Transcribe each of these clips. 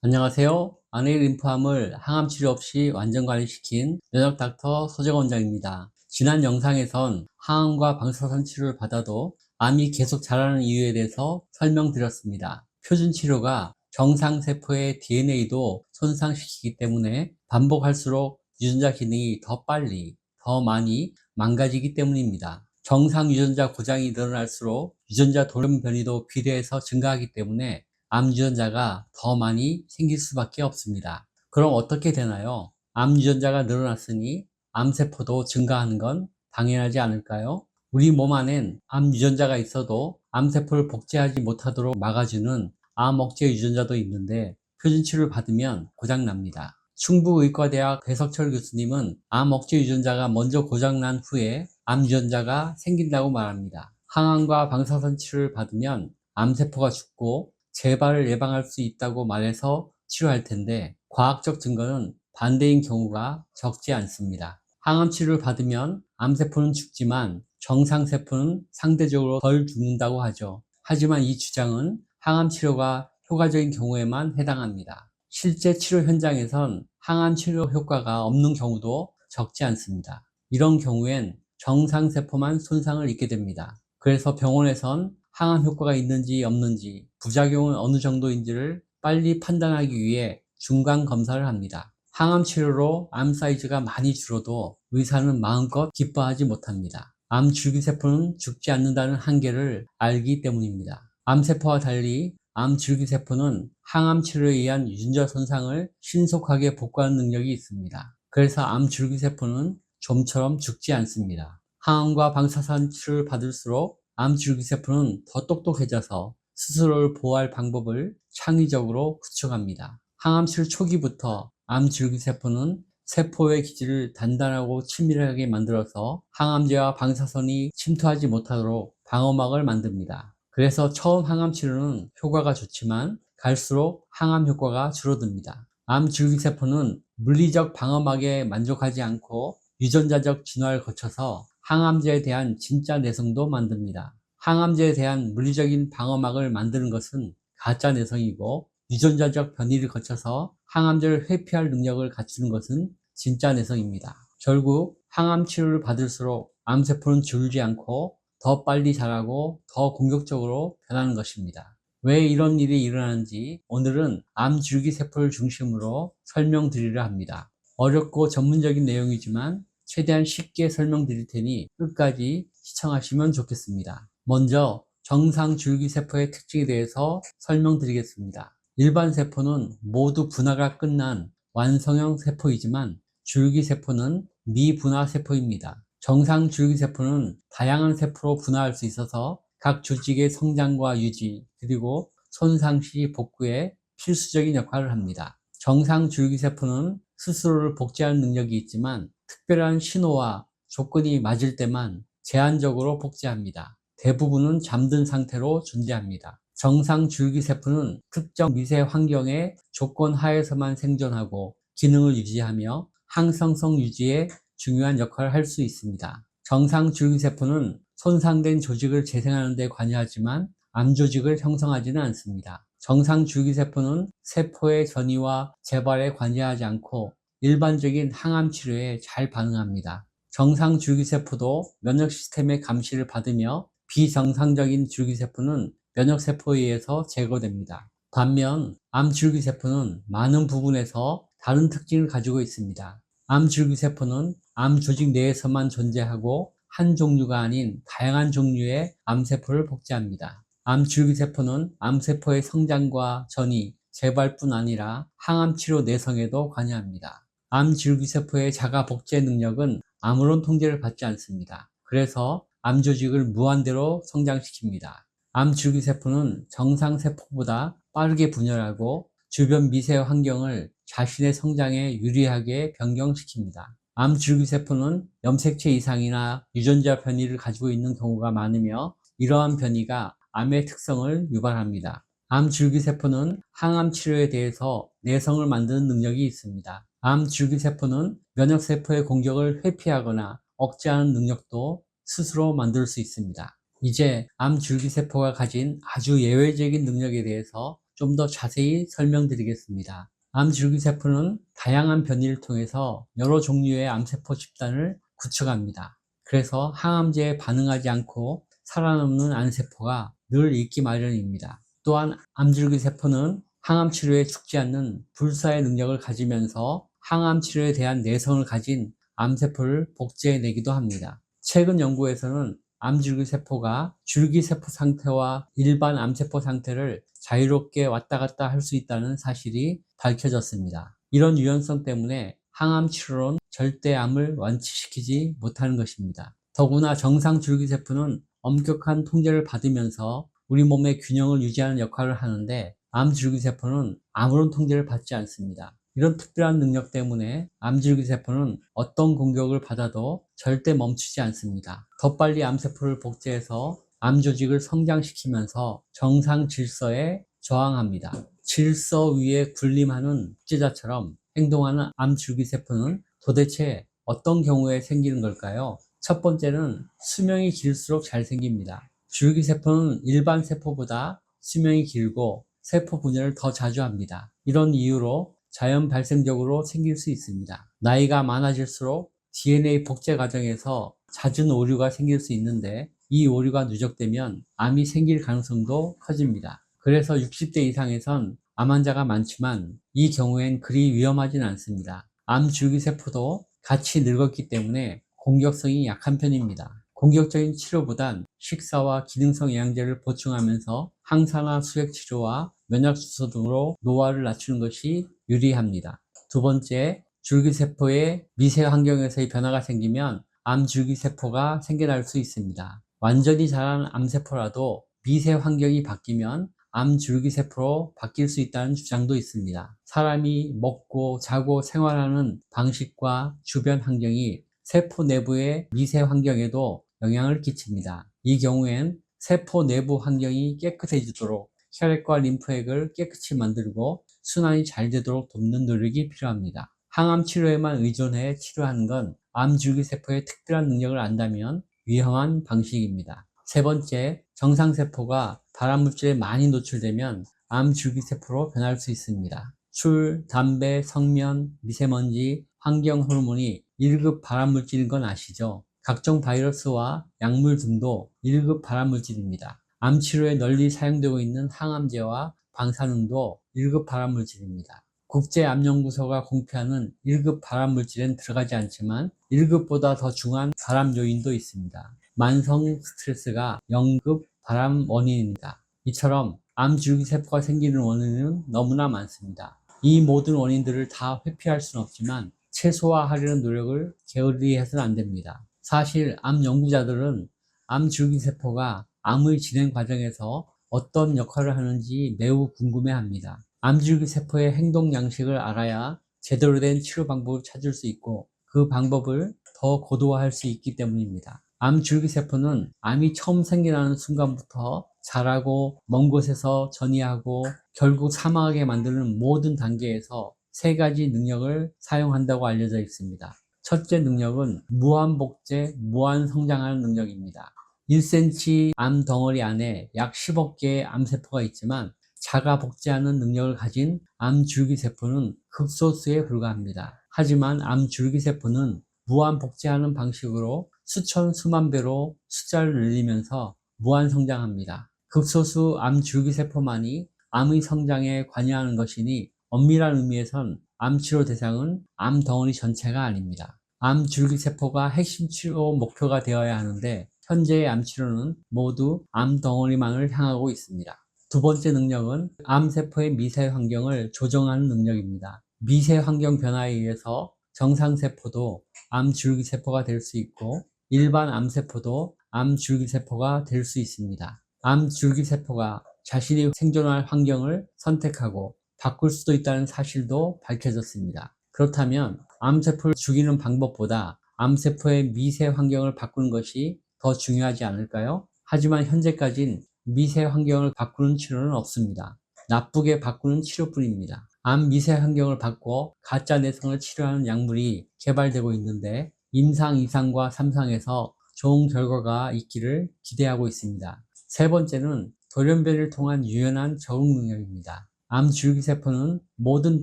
안녕하세요. 아내의 림프암을 항암 치료 없이 완전 관리시킨 면역 닥터 소재가 원장입니다. 지난 영상에선 항암과 방사선 치료를 받아도 암이 계속 자라는 이유에 대해서 설명드렸습니다. 표준 치료가 정상세포의 DNA도 손상시키기 때문에 반복할수록 유전자 기능이 더 빨리, 더 많이 망가지기 때문입니다. 정상 유전자 고장이 늘어날수록 유전자 돌연 변이도 비례해서 증가하기 때문에 암 유전자가 더 많이 생길 수밖에 없습니다. 그럼 어떻게 되나요? 암 유전자가 늘어났으니 암세포도 증가하는 건 당연하지 않을까요? 우리 몸 안엔 암 유전자가 있어도 암세포를 복제하지 못하도록 막아주는 암 억제 유전자도 있는데 표준 치료를 받으면 고장납니다. 충북의과대학 배석철 교수님은 암 억제 유전자가 먼저 고장난 후에 암 유전자가 생긴다고 말합니다. 항암과 방사선 치료를 받으면 암세포가 죽고 재발을 예방할 수 있다고 말해서 치료할 텐데 과학적 증거는 반대인 경우가 적지 않습니다. 항암 치료를 받으면 암세포는 죽지만 정상세포는 상대적으로 덜 죽는다고 하죠. 하지만 이 주장은 항암 치료가 효과적인 경우에만 해당합니다. 실제 치료 현장에선 항암 치료 효과가 없는 경우도 적지 않습니다. 이런 경우엔 정상세포만 손상을 입게 됩니다. 그래서 병원에선 항암 효과가 있는지 없는지, 부작용은 어느 정도인지를 빨리 판단하기 위해 중간 검사를 합니다. 항암 치료로 암 사이즈가 많이 줄어도 의사는 마음껏 기뻐하지 못합니다. 암 줄기세포는 죽지 않는다는 한계를 알기 때문입니다. 암세포와 달리 암 줄기세포는 항암 치료에 의한 유전자 손상을 신속하게 복구하는 능력이 있습니다. 그래서 암 줄기세포는 좀처럼 죽지 않습니다. 항암과 방사선 치료를 받을수록 암 줄기세포는 더 똑똑해져서 스스로를 보호할 방법을 창의적으로 구축합니다. 항암 치료 초기부터 암 줄기세포는 세포의 기질을 단단하고 치밀하게 만들어서 항암제와 방사선이 침투하지 못하도록 방어막을 만듭니다. 그래서 처음 항암 치료는 효과가 좋지만 갈수록 항암 효과가 줄어듭니다. 암 줄기세포는 물리적 방어막에 만족하지 않고 유전자적 진화를 거쳐서 항암제에 대한 진짜 내성도 만듭니다. 항암제에 대한 물리적인 방어막을 만드는 것은 가짜 내성이고 유전자적 변이를 거쳐서 항암제를 회피할 능력을 갖추는 것은 진짜 내성입니다. 결국 항암 치료를 받을수록 암세포는 줄지 않고 더 빨리 자라고 더 공격적으로 변하는 것입니다. 왜 이런 일이 일어나는지 오늘은 암 줄기세포를 중심으로 설명드리려 합니다. 어렵고 전문적인 내용이지만 최대한 쉽게 설명드릴 테니 끝까지 시청하시면 좋겠습니다. 먼저 정상 줄기세포의 특징에 대해서 설명드리겠습니다. 일반 세포는 모두 분화가 끝난 완성형 세포이지만 줄기세포는 미분화 세포입니다. 정상 줄기세포는 다양한 세포로 분화할 수 있어서 각 조직의 성장과 유지 그리고 손상 시 복구에 필수적인 역할을 합니다. 정상 줄기세포는 스스로를 복제하는 능력이 있지만 특별한 신호와 조건이 맞을 때만 제한적으로 복제합니다. 대부분은 잠든 상태로 존재합니다. 정상 줄기세포는 특정 미세 환경의 조건 하에서만 생존하고 기능을 유지하며 항성성 유지에 중요한 역할을 할 수 있습니다. 정상 줄기세포는 손상된 조직을 재생하는 데 관여하지만 암 조직을 형성하지는 않습니다. 정상 줄기세포는 세포의 전이와 재발에 관여하지 않고 일반적인 항암 치료에 잘 반응합니다. 정상 줄기세포도 면역 시스템의 감시를 받으며 비정상적인 줄기세포는 면역세포에 의해서 제거됩니다. 반면 암 줄기세포는 많은 부분에서 다른 특징을 가지고 있습니다. 암 줄기세포는 암 조직 내에서만 존재하고 한 종류가 아닌 다양한 종류의 암세포를 복제합니다. 암 줄기세포는 암세포의 성장과 전이, 재발뿐 아니라 항암 치료 내성에도 관여합니다. 암 줄기세포의 자가 복제 능력은 아무런 통제를 받지 않습니다. 그래서 암 조직을 무한대로 성장시킵니다. 암 줄기세포는 정상 세포보다 빠르게 분열하고 주변 미세 환경을 자신의 성장에 유리하게 변경시킵니다. 암 줄기세포는 염색체 이상이나 유전자 변이를 가지고 있는 경우가 많으며 이러한 변이가 암의 특성을 유발합니다. 암 줄기세포는 항암 치료에 대해서 내성을 만드는 능력이 있습니다. 암 줄기세포는 면역세포의 공격을 회피하거나 억제하는 능력도 스스로 만들 수 있습니다. 이제 암 줄기세포가 가진 아주 예외적인 능력에 대해서 좀 더 자세히 설명드리겠습니다. 암줄기세포는 다양한 변이를 통해서 여러 종류의 암세포 집단을 구축합니다. 그래서 항암제에 반응하지 않고 살아남는 암세포가 늘 있기 마련입니다. 또한 암줄기세포는 항암 치료에 죽지 않는 불사의 능력을 가지면서 항암 치료에 대한 내성을 가진 암세포를 복제해내기도 합니다. 최근 연구에서는 암줄기세포가 줄기세포 상태와 일반 암세포 상태를 자유롭게 왔다 갔다 할 수 있다는 사실이 밝혀졌습니다. 이런 유연성 때문에 항암 치료로는 절대 암을 완치시키지 못하는 것입니다. 더구나 정상 줄기세포는 엄격한 통제를 받으면서 우리 몸의 균형을 유지하는 역할을 하는데 암줄기세포는 아무런 통제를 받지 않습니다. 이런 특별한 능력 때문에 암줄기세포는 어떤 공격을 받아도 절대 멈추지 않습니다. 더 빨리 암세포를 복제해서 암조직을 성장시키면서 정상 질서에 저항합니다. 질서 위에 군림하는 독재자처럼 행동하는 암줄기세포는 도대체 어떤 경우에 생기는 걸까요? 첫 번째는 수명이 길수록 잘 생깁니다. 줄기세포는 일반 세포보다 수명이 길고 세포 분열을 더 자주 합니다. 이런 이유로 자연 발생적으로 생길 수 있습니다. 나이가 많아질수록 DNA 복제 과정에서 잦은 오류가 생길 수 있는데 이 오류가 누적되면 암이 생길 가능성도 커집니다. 그래서 60대 이상에선 암 환자가 많지만 이 경우엔 그리 위험하진 않습니다. 암 줄기세포도 같이 늙었기 때문에 공격성이 약한 편입니다. 공격적인 치료보단 식사와 기능성 영양제를 보충하면서 항산화 수액 치료와 면역수소 등으로 노화를 낮추는 것이 유리합니다. 두 번째, 줄기세포의 미세 환경에서의 변화가 생기면 암 줄기세포가 생겨날 수 있습니다. 완전히 자란 암세포라도 미세 환경이 바뀌면 암 줄기세포로 바뀔 수 있다는 주장도 있습니다. 사람이 먹고 자고 생활하는 방식과 주변 환경이 세포 내부의 미세 환경에도 영향을 끼칩니다. 이 경우엔 세포 내부 환경이 깨끗해지도록 혈액과 림프액을 깨끗이 만들고 순환이 잘 되도록 돕는 노력이 필요합니다. 항암 치료에만 의존해 치료하는 건 암 줄기세포의 특별한 능력을 안다면 위험한 방식입니다. 세 번째, 정상세포가 발암물질에 많이 노출되면 암 줄기세포로 변할 수 있습니다. 술, 담배, 성면, 미세먼지, 환경 호르몬이 1급 발암물질인 건 아시죠? 각종 바이러스와 약물 등도 1급 발암물질입니다. 암 치료에 널리 사용되고 있는 항암제와 방사능도 1급 발암물질입니다. 국제암연구소가 공표하는 1급 발암물질엔 들어가지 않지만 1급보다 더 중한 발암 요인도 있습니다. 만성 스트레스가 0급 발암 원인입니다. 이처럼 암 줄기세포가 생기는 원인은 너무나 많습니다. 이 모든 원인들을 다 회피할 수는 없지만 최소화하려는 노력을 게을리해서는 안 됩니다. 사실 암 연구자들은 암 줄기세포가 암의 진행 과정에서 어떤 역할을 하는지 매우 궁금해합니다. 암 줄기세포의 행동 양식을 알아야 제대로 된 치료 방법을 찾을 수 있고 그 방법을 더 고도화할 수 있기 때문입니다. 암 줄기세포는 암이 처음 생겨나는 순간부터 자라고 먼 곳에서 전이하고 결국 사망하게 만드는 모든 단계에서 세 가지 능력을 사용한다고 알려져 있습니다. 첫째 능력은 무한복제, 무한성장하는 능력입니다. 1cm 암 덩어리 안에 약 10억 개의 암세포가 있지만 자가 복제하는 능력을 가진 암 줄기세포는 극소수에 불과합니다. 하지만 암 줄기세포는 무한 복제하는 방식으로 수천 수만 배로 숫자를 늘리면서 무한 성장합니다. 극소수 암 줄기세포만이 암의 성장에 관여하는 것이니 엄밀한 의미에선 암 치료 대상은 암 덩어리 전체가 아닙니다. 암 줄기세포가 핵심 치료 목표가 되어야 하는데 현재의 암 치료는 모두 암 덩어리만을 향하고 있습니다. 두 번째 능력은 암세포의 미세 환경을 조정하는 능력입니다. 미세 환경 변화에 의해서 정상세포도 암 줄기세포가 될 수 있고 일반 암세포도 암 줄기세포가 될 수 있습니다. 암 줄기세포가 자신이 생존할 환경을 선택하고 바꿀 수도 있다는 사실도 밝혀졌습니다. 그렇다면 암세포를 죽이는 방법보다 암세포의 미세 환경을 바꾸는 것이 더 중요하지 않을까요? 하지만 현재까진 미세 환경을 바꾸는 치료는 없습니다. 나쁘게 바꾸는 치료뿐입니다. 암 미세 환경을 바꿔 가짜 내성을 치료하는 약물이 개발되고 있는데 임상 2상과 3상에서 좋은 결과가 있기를 기대하고 있습니다. 세 번째는 돌연변이를 통한 유연한 적응 능력입니다. 암 줄기세포는 모든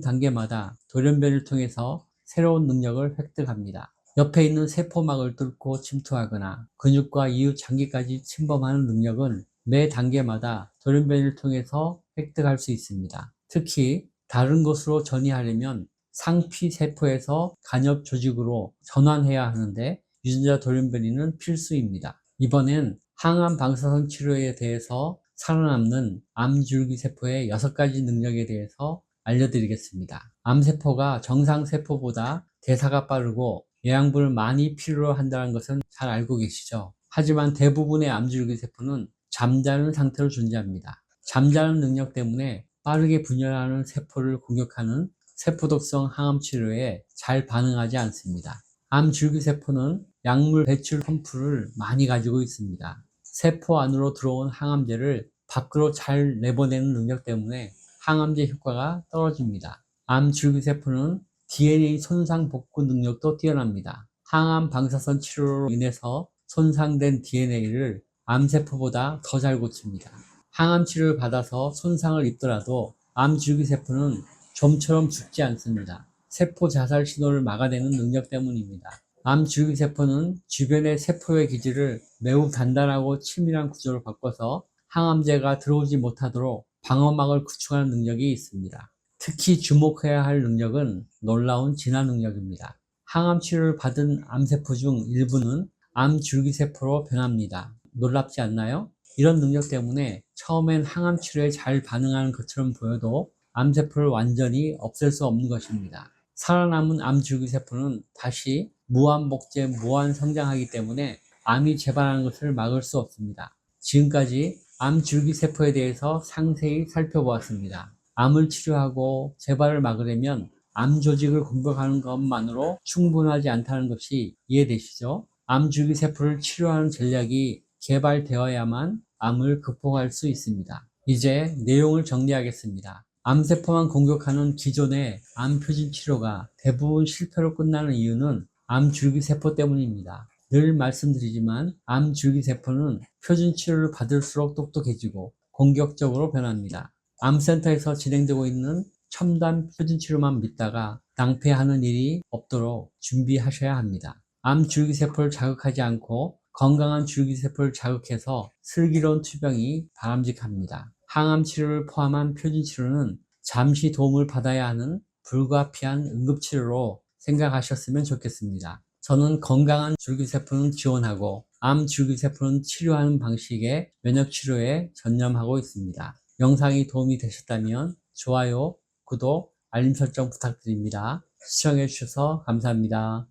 단계마다 돌연변이를 통해서 새로운 능력을 획득합니다. 옆에 있는 세포막을 뚫고 침투하거나 근육과 이웃 장기까지 침범하는 능력은 매 단계마다 돌연변이를 통해서 획득할 수 있습니다. 특히 다른 곳으로 전이하려면 상피세포에서 간엽 조직으로 전환해야 하는데 유전자 돌연변이는 필수입니다. 이번엔 항암 방사선 치료에 대해서 살아남는 암줄기세포의 6가지 능력에 대해서 알려드리겠습니다. 암세포가 정상세포보다 대사가 빠르고 영양분을 많이 필요로 한다는 것은 잘 알고 계시죠? 하지만 대부분의 암줄기세포는 잠자는 상태로 존재합니다. 잠자는 능력 때문에 빠르게 분열하는 세포를 공격하는 세포독성 항암치료에 잘 반응하지 않습니다. 암줄기세포는 약물 배출 펌프를 많이 가지고 있습니다. 세포 안으로 들어온 항암제를 밖으로 잘 내보내는 능력 때문에 항암제 효과가 떨어집니다. 암줄기세포는 DNA 손상 복구 능력도 뛰어납니다. 항암 방사선 치료로 인해서 손상된 DNA를 암세포보다 더 잘 고칩니다. 항암 치료를 받아서 손상을 입더라도 암줄기세포는 좀처럼 죽지 않습니다. 세포 자살 신호를 막아내는 능력 때문입니다. 암줄기세포는 주변의 세포의 기질을 매우 단단하고 치밀한 구조로 바꿔서 항암제가 들어오지 못하도록 방어막을 구축하는 능력이 있습니다. 특히 주목해야 할 능력은 놀라운 진화 능력입니다. 항암 치료를 받은 암세포 중 일부는 암줄기세포로 변합니다. 놀랍지 않나요? 이런 능력 때문에 처음엔 항암 치료에 잘 반응하는 것처럼 보여도 암세포를 완전히 없앨 수 없는 것입니다. 살아남은 암줄기세포는 다시 무한복제, 무한성장하기 때문에 암이 재발하는 것을 막을 수 없습니다. 지금까지 암줄기세포에 대해서 상세히 살펴보았습니다. 암을 치료하고 재발을 막으려면 암 조직을 공격하는 것만으로 충분하지 않다는 것이 이해되시죠? 암줄기세포를 치료하는 전략이 개발되어야만 암을 극복할 수 있습니다. 이제 내용을 정리하겠습니다. 암세포만 공격하는 기존의 암표준 치료가 대부분 실패로 끝나는 이유는 암줄기세포 때문입니다. 늘 말씀드리지만 암줄기세포는 표준 치료를 받을수록 똑똑해지고 공격적으로 변합니다. 암센터에서 진행되고 있는 첨단 표준 치료만 믿다가 낭패하는 일이 없도록 준비하셔야 합니다. 암줄기세포를 자극하지 않고 건강한 줄기세포를 자극해서 슬기로운 투병이 바람직합니다. 항암 치료를 포함한 표준 치료는 잠시 도움을 받아야 하는 불가피한 응급치료로 생각하셨으면 좋겠습니다. 저는 건강한 줄기세포는 지원하고 암 줄기세포는 치료하는 방식의 면역치료에 전념하고 있습니다. 영상이 도움이 되셨다면 좋아요, 구독, 알림 설정 부탁드립니다. 시청해주셔서 감사합니다.